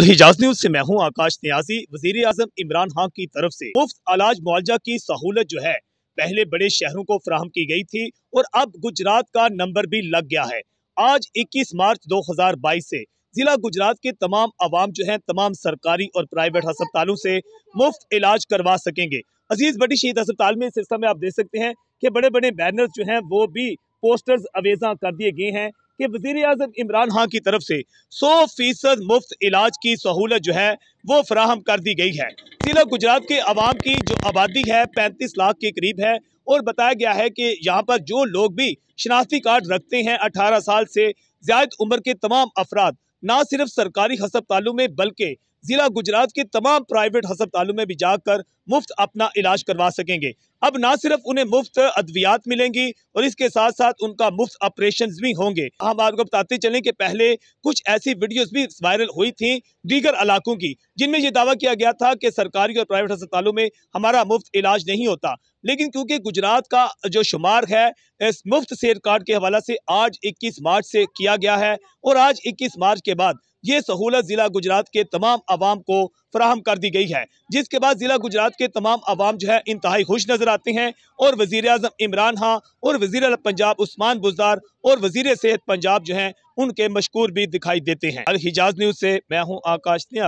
हिजाज news से मैं हूं आकाश न्याजी। वजीर आजम इमरान खान की तरफ से मुफ्त इलाज मुआवजा की सहूलत जो है पहले बड़े शहरों को फराहम की गई थी और अब गुजरात का नंबर भी लग गया है। आज 21 मार्च 2022 से जिला गुजरात के तमाम आवाम जो है तमाम सरकारी और प्राइवेट अस्पतालों से मुफ्त इलाज करवा सकेंगे। अजीज बड़ी शहीद अस्पताल में इस सिलसिले में आप देख सकते हैं कि बड़े बड़े बैनर्स जो हैं वो भी पोस्टर्स अवेजा कर दिए गए हैं कि वजीर आजम इमरान खान की तरफ से 100% मुफ्त इलाज की सहूलत जो है वो फराहम कर दी गई है। जिला गुजरात के अवाम की जो आबादी है 35 लाख के करीब है और बताया गया है कि यहाँ पर जो लोग भी शनाख्ती कार्ड रखते हैं 18 साल से ज्यादा उम्र के तमाम अफराद ना सिर्फ सरकारी अस्पतालों में बल्कि जिला गुजरात के तमाम प्राइवेट अस्पतालों में भी जाकर मुफ्त अपना इलाज करवा सकेंगे। अब ना सिर्फ उन्हें मुफ्त अद्वियात मिलेंगी और इसके साथ साथ उनका मुफ्त ऑपरेशन भी होंगे। हम आपको बताते चलें कि पहले कुछ ऐसी वीडियोस भी वायरल हुई थी दीगर इलाकों की जिनमें यह दावा किया गया था कि सरकारी और प्राइवेट अस्पतालों में हमारा मुफ्त इलाज नहीं होता, लेकिन क्योंकि गुजरात का जो शुमार है इस मुफ्त सेहत कार्ड के हवाला से आज 21 मार्च से किया गया है और आज 21 मार्च के बाद ये सहूलत जिला गुजरात के तमाम आवाम को फराहम कर दी गई है, जिसके बाद जिला गुजरात के तमाम आवाम जो है इंतहाई खुश नजर आते हैं और वजीर आजम इमरान खान और वजीर पंजाब उस्मान बुज़दार और वजीर सेहत पंजाब जो हैं उनके मशकूर भी दिखाई देते हैं। अल हिजाज न्यूज से मैं हूँ आकाश न्याजी।